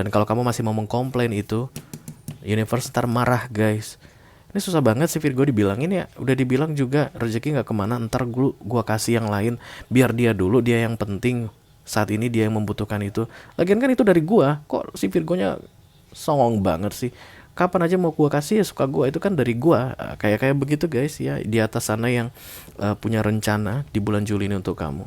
Dan kalau kamu masih mau mengkomplain itu, universe ntar marah guys. Ini susah banget sih Virgo dibilangin ya. Udah dibilang juga rezeki nggak kemana. Ntar gua kasih yang lain. Biar dia dulu, dia yang penting. Saat ini dia yang membutuhkan itu. Lagian kan itu dari gua. Kok si Virgonya songong banget sih. Kapan aja mau gua kasih ya suka gua. Itu kan dari gua. Kayak begitu guys ya. Di atas sana yang punya rencana di bulan Juli ini untuk kamu.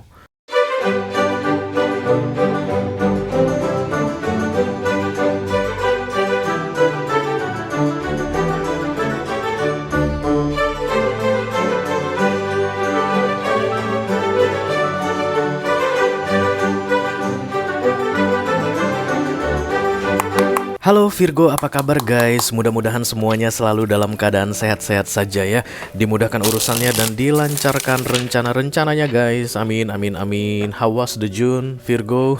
Halo Virgo, apa kabar guys? Mudah-mudahan semuanya selalu dalam keadaan sehat-sehat saja ya. Dimudahkan urusannya dan dilancarkan rencana-rencananya guys. Amin, amin, amin. How was the June, Virgo?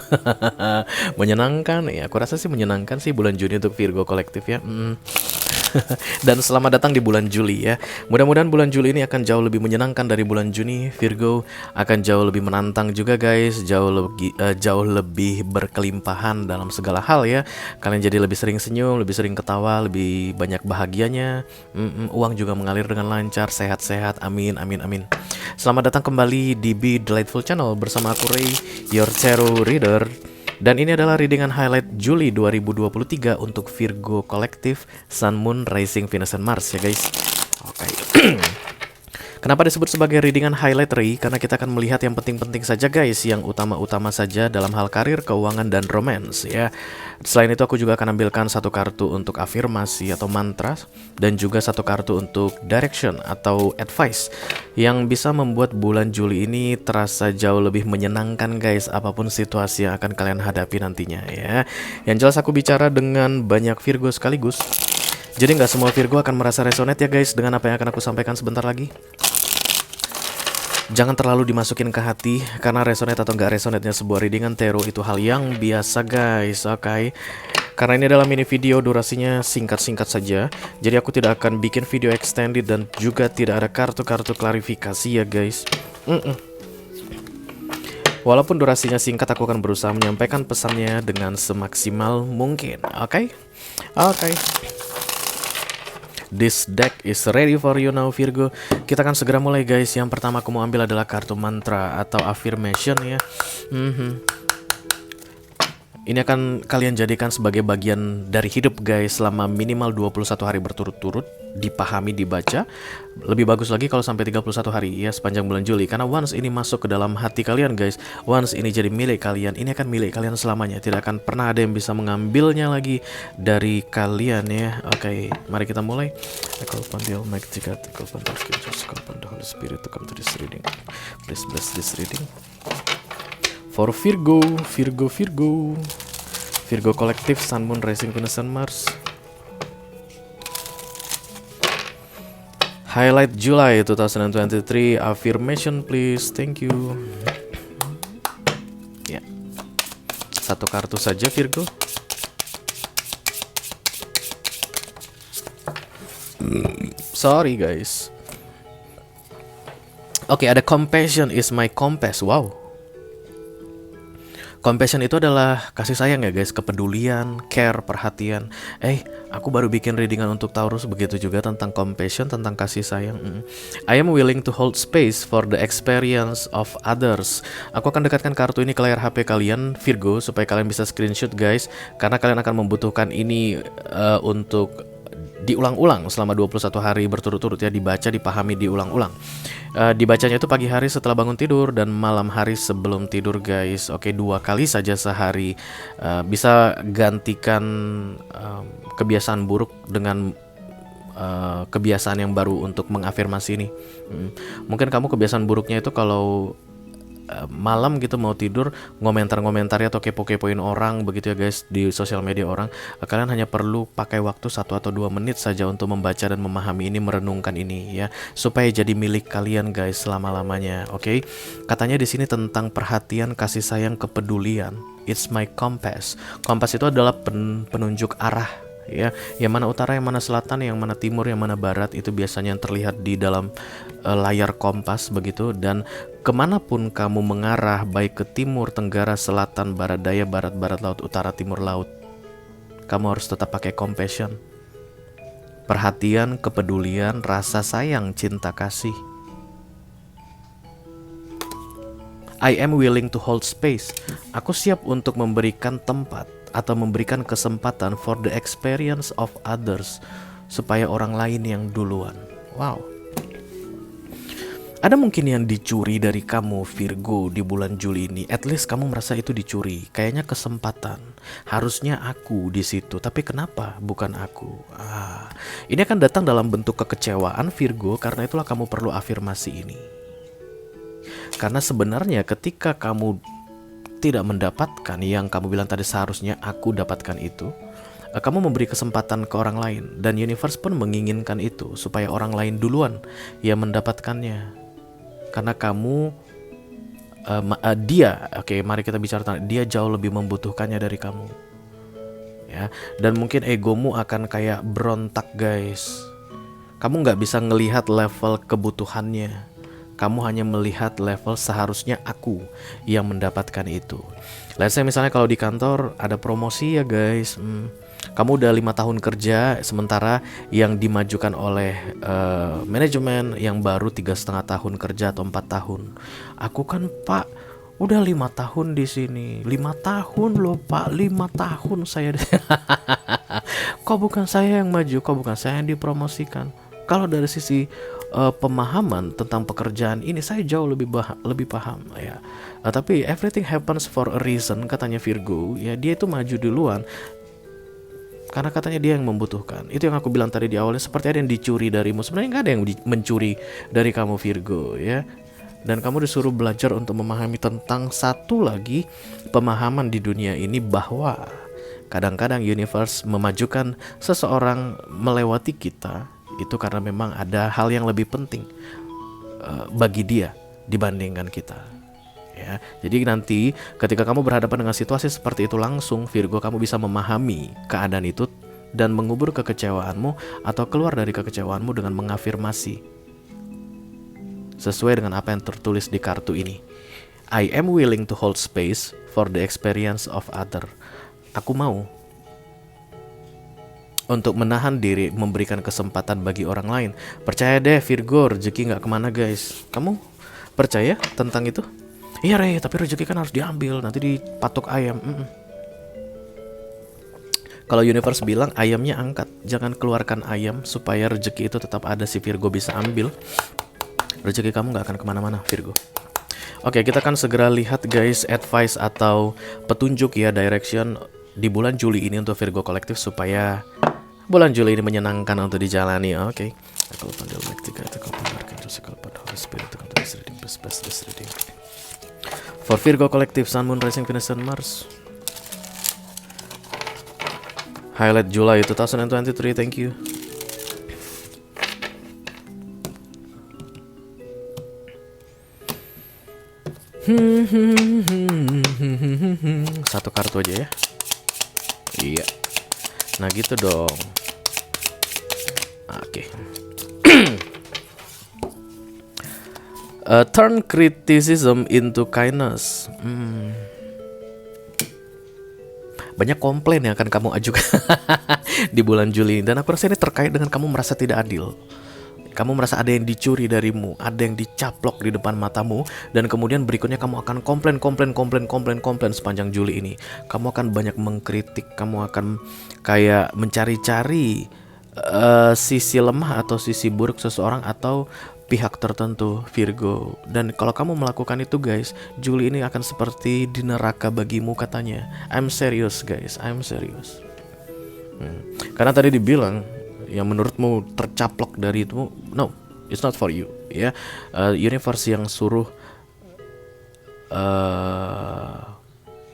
Menyenangkan ya, aku rasa sih menyenangkan sih bulan Juni untuk Virgo kolektif ya. Dan selamat datang di bulan Juli ya. Mudah-mudahan bulan Juli ini akan jauh lebih menyenangkan dari bulan Juni. Virgo akan jauh lebih menantang juga guys. Jauh lebih berkelimpahan dalam segala hal ya. Kalian jadi lebih sering senyum, lebih sering ketawa, lebih banyak bahagianya. Uang juga mengalir dengan lancar, sehat-sehat. Amin, amin, amin. Selamat datang kembali di Be Delightful Channel bersama aku Ray, your tarot reader. Dan ini adalah readingan highlight Juli 2023 untuk Virgo kolektif, Sun, Moon, Rising, Venus, dan Mars ya guys. Oke. Kenapa disebut sebagai readingan highlight Ray? Karena kita akan melihat yang penting-penting saja guys, yang utama-utama saja dalam hal karir, keuangan, dan romance ya. Selain itu aku juga akan ambilkan satu kartu untuk afirmasi atau mantra, dan juga satu kartu untuk direction atau advice yang bisa membuat bulan Juli ini terasa jauh lebih menyenangkan guys, apapun situasi yang akan kalian hadapi nantinya ya. Yang jelas aku bicara dengan banyak Virgo sekaligus, jadi nggak semua Virgo akan merasa resonate ya guys dengan apa yang akan aku sampaikan sebentar lagi. Jangan terlalu dimasukin ke hati, karena resonate atau nggak resonate-nya sebuah readingan tarot itu hal yang biasa guys, oke? Karena ini adalah mini video, durasinya singkat-singkat saja, jadi aku tidak akan bikin video extended dan juga tidak ada kartu-kartu klarifikasi ya guys. Walaupun durasinya singkat, aku akan berusaha menyampaikan pesannya dengan semaksimal mungkin, oke? Oke. This deck is ready for you now Virgo. Kita akan segera mulai guys. Yang pertama aku mau ambil adalah kartu mantra atau affirmation ya. Ini akan kalian jadikan sebagai bagian dari hidup guys selama minimal 21 hari berturut-turut. Dipahami, dibaca. Lebih bagus lagi kalau sampai 31 hari ya sepanjang bulan Juli. Karena once ini masuk ke dalam hati kalian guys, once ini jadi milik kalian, ini akan milik kalian selamanya. Tidak akan pernah ada yang bisa mengambilnya lagi dari kalian ya. Oke, mari kita mulai. I call upon the Almighty God, I call upon the Scriptures, I call upon the Holy Spirit to come to this reading. Please bless this reading for Virgo, Virgo kolektif, Sun, Moon, Rising, Venus, and Mars. Highlight July 2023 affirmation please, thank you. Ya, satu kartu saja Virgo. Sorry guys. Oke, ada compassion is my compass. Wow. Compassion itu adalah kasih sayang ya guys, kepedulian, care, perhatian. Aku baru bikin readingan untuk Taurus, begitu juga tentang compassion, tentang kasih sayang. I am willing to hold space for the experience of others. Aku akan dekatkan kartu ini ke layar HP kalian Virgo supaya kalian bisa screenshot guys, karena kalian akan membutuhkan ini untuk diulang-ulang selama 21 hari berturut-turut ya, dibaca, dipahami, diulang-ulang. Dibacanya itu pagi hari setelah bangun tidur dan malam hari sebelum tidur guys. Oke, 2 kali saja sehari. Bisa gantikan kebiasaan buruk dengan kebiasaan yang baru untuk mengafirmasi ini. Mungkin kamu kebiasaan buruknya itu kalau malam gitu mau tidur ngomentar-ngomentari atau kepo-kepoin orang begitu ya guys di sosial media orang. Kalian hanya perlu pakai waktu 1 atau 2 menit saja untuk membaca dan memahami ini, merenungkan ini ya, supaya jadi milik kalian guys selama-lamanya. Oke? Katanya di sini tentang perhatian, kasih sayang, kepedulian. It's my compass. Kompas itu adalah penunjuk arah ya, yang mana utara, yang mana selatan, yang mana timur, yang mana barat, itu biasanya yang terlihat di dalam layar kompas begitu. Dan kemanapun kamu mengarah, baik ke timur, tenggara, selatan, barat daya, barat, barat laut, utara, timur laut, Kamu harus tetap pakai compassion, perhatian, kepedulian, rasa sayang, cinta kasih. I am willing to hold space. Aku siap untuk memberikan tempat atau memberikan kesempatan for the experience of others, supaya orang lain yang duluan. Wow. Ada mungkin yang dicuri dari kamu Virgo di bulan Juli ini. At least kamu merasa itu dicuri. Kayaknya kesempatan. Harusnya aku di situ, tapi kenapa bukan aku? Ini akan datang dalam bentuk kekecewaan Virgo, karena itulah kamu perlu afirmasi ini. Karena sebenarnya ketika kamu tidak mendapatkan yang kamu bilang tadi seharusnya aku dapatkan itu, kamu memberi kesempatan ke orang lain, dan universe pun menginginkan itu supaya orang lain duluan yang mendapatkannya. Karena kamu mari kita bicara tentang dia jauh lebih membutuhkannya dari kamu. Ya, dan mungkin egomu akan kayak berontak, guys. Kamu nggak bisa ngelihat level kebutuhannya. Kamu hanya melihat level seharusnya aku yang mendapatkan itu. Let's say misalnya kalau di kantor ada promosi ya guys, kamu udah 5 tahun kerja, sementara yang dimajukan oleh manajemen yang baru 3,5 tahun kerja atau 4 tahun. Aku kan Pak udah 5 tahun di sini. 5 tahun loh Pak, 5 tahun saya. Kok bukan saya yang maju, kok bukan saya yang dipromosikan? Kalau dari sisi pemahaman tentang pekerjaan ini saya jauh lebih paham ya. Tapi everything happens for a reason, katanya Virgo. Ya, dia itu maju duluan karena katanya dia yang membutuhkan. Itu yang aku bilang tadi di awalnya, seperti ada yang dicuri darimu. Sebenarnya nggak ada yang mencuri dari kamu Virgo ya. Dan kamu disuruh belajar untuk memahami tentang satu lagi pemahaman di dunia ini, bahwa kadang-kadang universe memajukan seseorang melewati kita itu karena memang ada hal yang lebih penting bagi dia dibandingkan kita. Ya, jadi nanti ketika kamu berhadapan dengan situasi seperti itu langsung Virgo, kamu bisa memahami keadaan itu dan mengubur kekecewaanmu atau keluar dari kekecewaanmu dengan mengafirmasi sesuai dengan apa yang tertulis di kartu ini. I am willing to hold space for the experience of other. Aku mau untuk menahan diri, memberikan kesempatan bagi orang lain. Percaya deh Virgo, rezeki gak kemana guys. Kamu percaya tentang itu? Iya Rey, tapi rezeki kan harus diambil, nanti dipatok ayam. Kalau universe bilang ayamnya angkat, jangan keluarkan ayam supaya rezeki itu tetap ada, si Virgo bisa ambil. Rezeki kamu gak akan kemana-mana Virgo. Oke, kita akan segera lihat guys advice atau petunjuk ya, direction di bulan Juli ini untuk Virgo kolektif supaya bulan Juli ini menyenangkan untuk dijalani. Oke. For Virgo kolektif, Sun, Moon, Rising, Venus, and Mars. Highlight July 2023. Thank you. Satu kartu aja ya. Iya. Nah gitu dong. Oke. Turn criticism into kindness. Banyak komplain yang akan kamu ajukan di bulan Juli, dan aku rasa ini terkait dengan kamu merasa tidak adil. Kamu merasa ada yang dicuri darimu, ada yang dicaplok di depan matamu, dan kemudian berikutnya kamu akan komplain sepanjang Juli ini. Kamu akan banyak mengkritik, kamu akan kayak mencari-cari sisi lemah atau sisi buruk seseorang atau pihak tertentu Virgo. Dan kalau kamu melakukan itu guys, Juli ini akan seperti di neraka bagimu katanya. I'm serious guys, I'm serious. Karena tadi dibilang yang menurutmu tercaplok dari itu, no, it's not for you ya. Universe yang suruh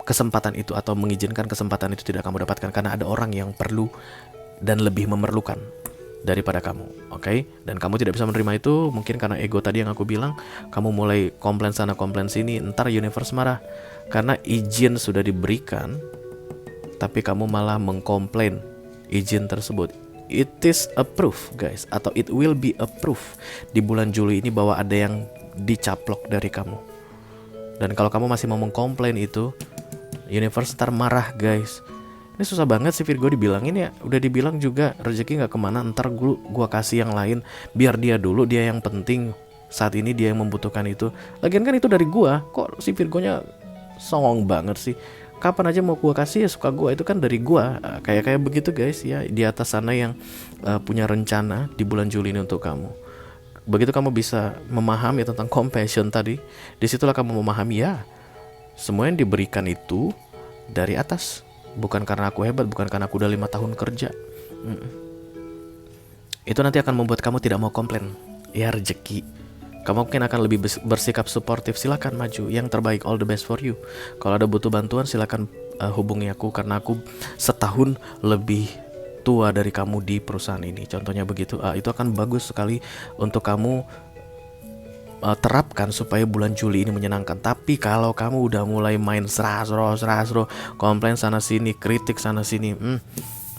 kesempatan itu atau mengizinkan kesempatan itu tidak kamu dapatkan karena ada orang yang perlu dan lebih memerlukan daripada kamu. Oke? Dan kamu tidak bisa menerima itu mungkin karena ego tadi yang aku bilang. Kamu mulai komplain sana komplain sini, entar universe marah karena izin sudah diberikan tapi kamu malah mengkomplain izin tersebut. It is a proof guys, atau it will be a proof di bulan Juli ini bahwa ada yang dicaplok dari kamu. Dan kalau kamu masih mau mengkomplain itu, universe ntar marah guys. Ini susah banget sih Virgo dibilangin ya. Udah dibilang juga rezeki nggak kemana, ntar gua kasih yang lain. Biar dia dulu, dia yang penting. Saat ini dia yang membutuhkan itu. Lagian kan itu dari gua. Kok si Virgonya songong banget sih. Kapan aja mau gua kasih ya suka gua, itu kan dari gua. Kayak begitu guys ya. Di atas sana yang punya rencana di bulan Juli ini untuk kamu. Begitu kamu bisa memahami tentang compassion tadi, disitulah kamu memahami ya, semua yang diberikan itu dari atas. Bukan karena aku hebat, bukan karena aku udah 5 tahun kerja. Itu nanti akan membuat kamu tidak mau komplain. Ya rezeki. Kamu mungkin akan lebih bersikap suportif. Silakan maju, yang terbaik, all the best for you. Kalau ada butuh bantuan silakan hubungi aku, karena aku setahun lebih tua dari kamu di perusahaan ini. Contohnya begitu. Itu akan bagus sekali untuk kamu terapkan supaya bulan Juli ini menyenangkan. Tapi kalau kamu udah mulai main serasro, komplain sana sini, kritik sana sini,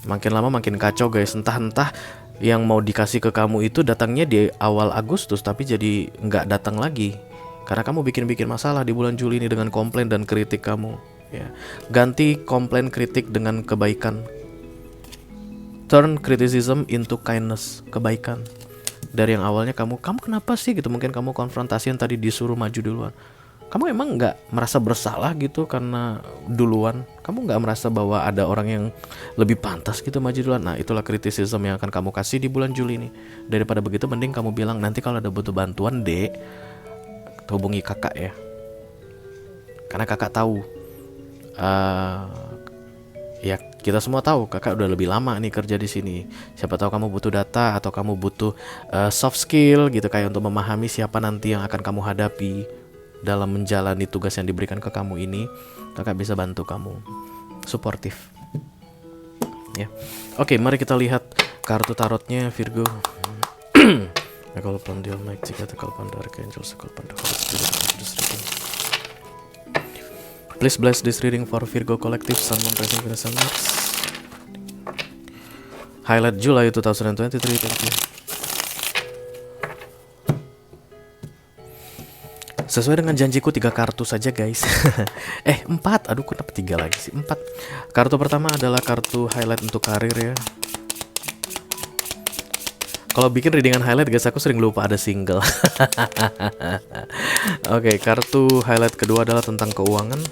makin lama makin kacau guys. Entah yang mau dikasih ke kamu itu datangnya di awal Agustus, tapi jadi nggak datang lagi karena kamu bikin masalah di bulan Juli ini dengan komplain dan kritik kamu. Ya, ganti komplain kritik dengan kebaikan. Turn criticism into kindness, kebaikan. Dari yang awalnya kamu kenapa sih gitu, mungkin kamu konfrontasi yang tadi disuruh maju duluan. Kamu emang nggak merasa bersalah gitu karena duluan? Kamu nggak merasa bahwa ada orang yang lebih pantas gitu maju duluan? Nah, itulah criticism yang akan kamu kasih di bulan Juli ini. Daripada begitu, mending kamu bilang, nanti kalau ada butuh bantuan dek, hubungi kakak ya, karena kakak tahu. Ya kita semua tahu kakak udah lebih lama nih kerja di sini. Siapa tahu kamu butuh data atau kamu butuh soft skill gitu, kayak untuk memahami siapa nanti yang akan kamu hadapi dalam menjalani tugas yang diberikan ke kamu ini. Kakak bisa bantu kamu, suportif. Ya, oke, mari kita lihat kartu tarotnya Virgo. Call upon the Almighty, call upon the Archangels, call upon the Holy Spirit. Please bless this reading for Virgo Collective, Sun, Moon, Rising, Venus, and Mars. Highlight July 2023, thank you. Sesuai dengan janjiku 3 kartu saja guys. 4, aduh kenapa 3 lagi sih, 4. Kartu pertama adalah kartu highlight untuk karir ya. Kalau bikin readingan highlight guys, aku sering lupa ada single. Oke, kartu highlight kedua adalah tentang keuangan.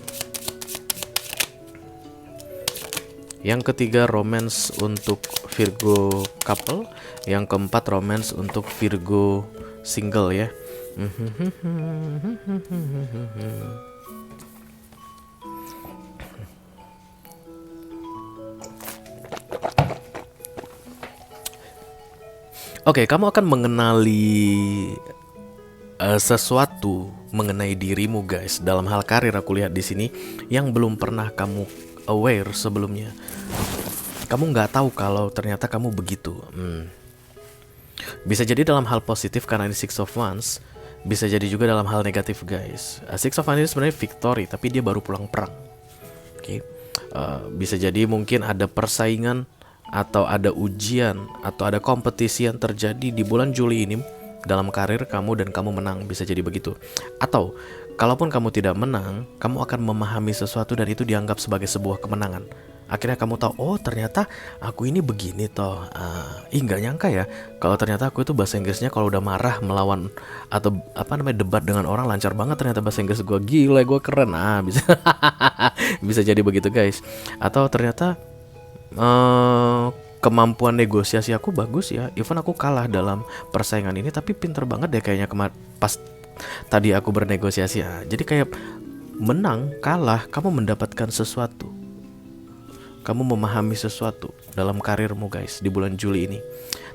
Yang ketiga romance untuk Virgo couple. Yang keempat romance untuk Virgo single ya. Oke, kamu akan mengenali sesuatu mengenai dirimu guys. Dalam hal karir aku lihat di sini yang belum pernah kamu aware sebelumnya. Kamu nggak tahu kalau ternyata kamu begitu. Bisa jadi dalam hal positif karena ini Six of Wands. Bisa jadi juga dalam hal negatif guys. Six of Wands ini sebenarnya victory, tapi dia baru pulang perang. Oke. Bisa jadi mungkin ada persaingan atau ada ujian atau ada kompetisi yang terjadi di bulan Juli ini dalam karir kamu dan kamu menang. Bisa jadi begitu. Atau kalaupun kamu tidak menang, kamu akan memahami sesuatu dan itu dianggap sebagai sebuah kemenangan. Akhirnya kamu tahu, oh ternyata aku ini begini toh. Nggak nyangka ya kalau ternyata aku itu bahasa Inggrisnya kalau udah marah melawan atau debat dengan orang lancar banget, ternyata bahasa Inggris gue gila, gue keren. Bisa bisa jadi begitu guys. Atau ternyata kemampuan negosiasi aku bagus ya. Even aku kalah dalam persaingan ini, tapi pinter banget deh kayaknya pas tadi aku bernegosiasi. Jadi kayak menang, kalah, kamu mendapatkan sesuatu. Kamu memahami sesuatu dalam karirmu guys di bulan Juli ini.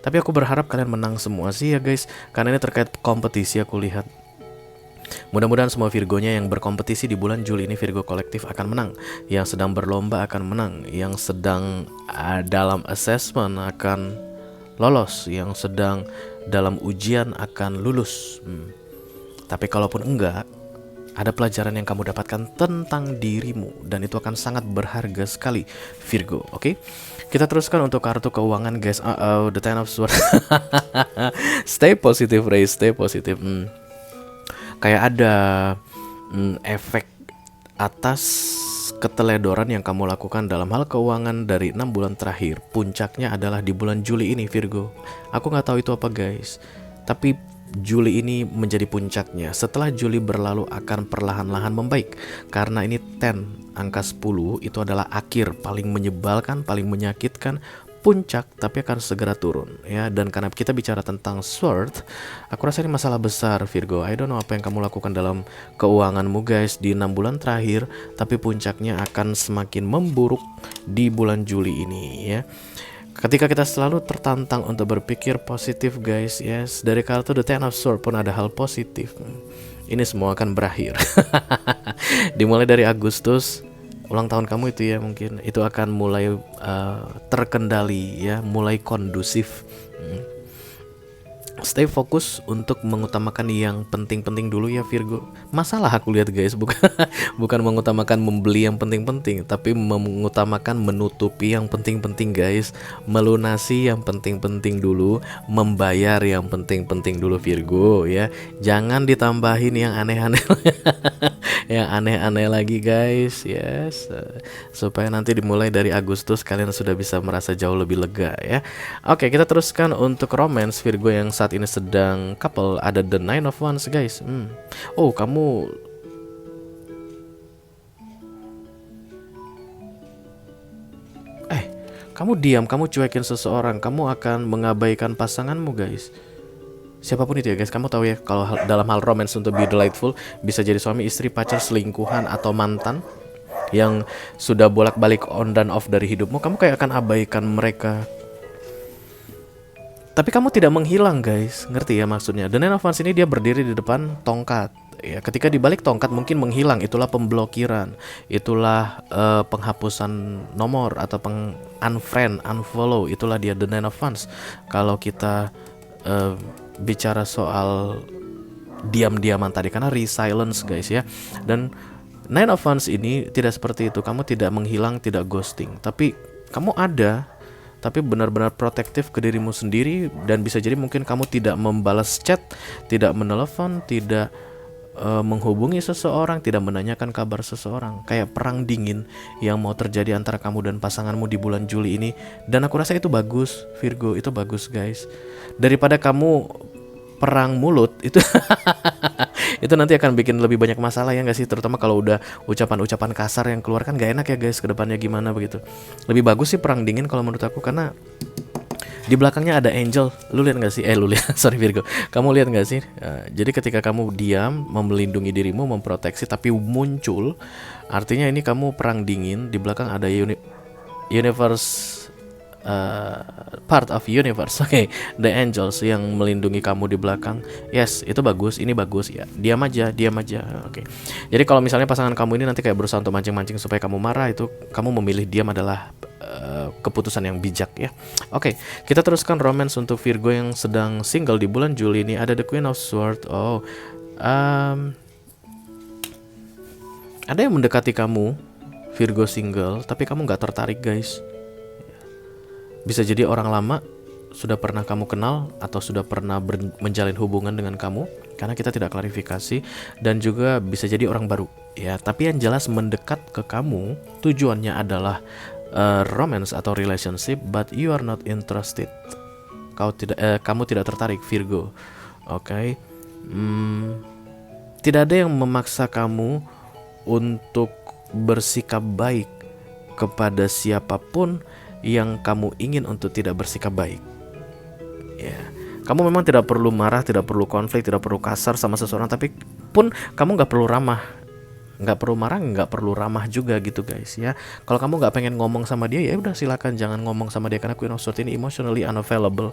Tapi aku berharap kalian menang semua sih ya guys, karena ini terkait kompetisi aku lihat. Mudah-mudahan semua Virgonya yang berkompetisi di bulan Juli ini, Virgo kolektif, akan menang. Yang sedang berlomba akan menang. Yang sedang dalam assessment akan lolos. Yang sedang dalam ujian akan lulus. Tapi kalaupun enggak, ada pelajaran yang kamu dapatkan tentang dirimu, dan itu akan sangat berharga sekali Virgo. Oke? Kita teruskan untuk kartu keuangan guys. The Ten of Swords. Stay positive Ray, stay positive. Kayak ada efek atas keteledoran yang kamu lakukan dalam hal keuangan dari 6 bulan terakhir. Puncaknya adalah di bulan Juli ini, Virgo. Aku nggak tahu itu apa guys, tapi Juli ini menjadi puncaknya. Setelah Juli berlalu akan perlahan-lahan membaik. Karena ini 10, angka 10 itu adalah akhir, paling menyebalkan, paling menyakitkan, puncak, tapi akan segera turun ya. Dan karena kita bicara tentang sword, aku rasa ini masalah besar Virgo. I don't know apa yang kamu lakukan dalam keuanganmu guys di 6 bulan terakhir, tapi puncaknya akan semakin memburuk di bulan Juli ini ya. Ketika kita selalu tertantang untuk berpikir positif guys, yes, dari kartu The Ten of Swords pun ada hal positif. Ini semua akan berakhir. Dimulai dari Agustus, ulang tahun kamu itu ya, mungkin itu akan mulai terkendali ya, mulai kondusif. Stay fokus untuk mengutamakan yang penting-penting dulu ya Virgo. Masalah aku lihat guys, bukan mengutamakan membeli yang penting-penting, tapi mengutamakan menutupi yang penting-penting guys. Melunasi yang penting-penting dulu, membayar yang penting-penting dulu Virgo ya. Jangan ditambahin yang aneh-aneh. Yang aneh-aneh lagi guys, yes. Supaya nanti dimulai dari Agustus kalian sudah bisa merasa jauh lebih lega ya. Oke, kita teruskan untuk romance Virgo yang saat ini sedang couple. Ada The Nine of Wands guys. Oh, kamu kamu diam, kamu cuekin seseorang, kamu akan mengabaikan pasanganmu guys. Siapapun itu ya guys, kamu tahu ya kalau dalam hal romance untuk be delightful bisa jadi suami, istri, pacar, selingkuhan, atau mantan yang sudah bolak-balik on dan off dari hidupmu. Kamu kayak akan abaikan mereka, tapi kamu tidak menghilang guys, ngerti ya maksudnya. The Nine of Wands ini dia berdiri di depan tongkat ya. Ketika dibalik tongkat mungkin menghilang, itulah pemblokiran, itulah penghapusan nomor atau unfriend, unfollow, itulah dia The Nine of Wands. Kalau kita bicara soal diam-diaman tadi, karena resilience guys ya. Dan Nine of Wands ini tidak seperti itu. Kamu tidak menghilang, tidak ghosting, tapi kamu ada, tapi benar-benar protektif ke dirimu sendiri. Dan bisa jadi mungkin kamu tidak membalas chat, tidak menelepon, tidak menghubungi seseorang, tidak menanyakan kabar seseorang. Kayak perang dingin yang mau terjadi antara kamu dan pasanganmu di bulan Juli ini. Dan aku rasa itu bagus Virgo, itu bagus guys. Daripada kamu perang mulut itu itu nanti akan bikin lebih banyak masalah ya nggak sih, terutama kalau udah ucapan-ucapan kasar yang keluar, kan gak enak ya guys, kedepannya gimana begitu. Lebih bagus sih perang dingin kalau menurut aku, karena di belakangnya ada angel. Lu lihat nggak sih? Lu lihat, sorry Virgo, kamu lihat nggak sih? Jadi ketika kamu diam, melindungi dirimu, memproteksi, tapi muncul, artinya ini kamu perang dingin. Di belakang ada universe, part of universe, okay, the angels yang melindungi kamu di belakang. Yes, itu bagus, ini bagus ya. Diam aja, oke. Jadi kalau misalnya pasangan kamu ini nanti kayak berusaha untuk mancing-mancing supaya kamu marah, itu kamu memilih diam adalah keputusan yang bijak ya. Oke, kita teruskan romance untuk Virgo yang sedang single di bulan Juli ini. Ada The Queen of Swords. Ada yang mendekati kamu Virgo single, tapi kamu nggak tertarik guys. Bisa jadi orang lama, sudah pernah kamu kenal atau sudah pernah menjalin hubungan dengan kamu, karena kita tidak klarifikasi. Dan juga bisa jadi orang baru ya, tapi yang jelas mendekat ke kamu tujuannya adalah romance atau relationship, but you are not interested. Kamu tidak tertarik Virgo. Oke. Tidak ada yang memaksa kamu untuk bersikap baik kepada siapapun yang kamu ingin untuk tidak bersikap baik ya. Kamu memang tidak perlu marah, tidak perlu konflik, tidak perlu kasar sama seseorang, tapi pun kamu gak perlu ramah. Nggak perlu marah, nggak perlu ramah juga gitu guys ya. Kalau kamu nggak pengen ngomong sama dia, ya udah silakan jangan ngomong sama dia, karena Queen of Swords ini emotionally unavailable.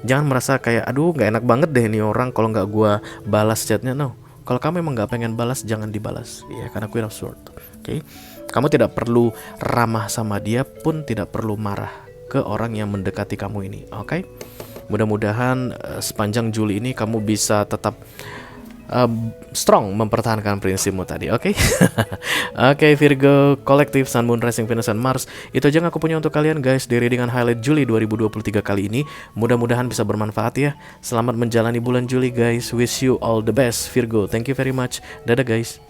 Jangan merasa kayak aduh nggak enak banget deh ini orang kalau nggak gua balas chatnya. No, kalau kamu emang nggak pengen balas, jangan dibalas ya, karena Queen of Swords. Oke. Kamu tidak perlu ramah sama dia, pun tidak perlu marah ke orang yang mendekati kamu ini. Oke. Mudah-mudahan sepanjang Juli ini kamu bisa tetap strong mempertahankan prinsipmu tadi, oke? Oke, Virgo, kolektif Sun, Moon, Rising, Venus, dan Mars. Itu aja yang aku punya untuk kalian guys di readingan highlight Juli 2023 kali ini. Mudah-mudahan bisa bermanfaat ya. Selamat menjalani bulan Juli guys. Wish you all the best Virgo. Thank you very much. Dadah guys.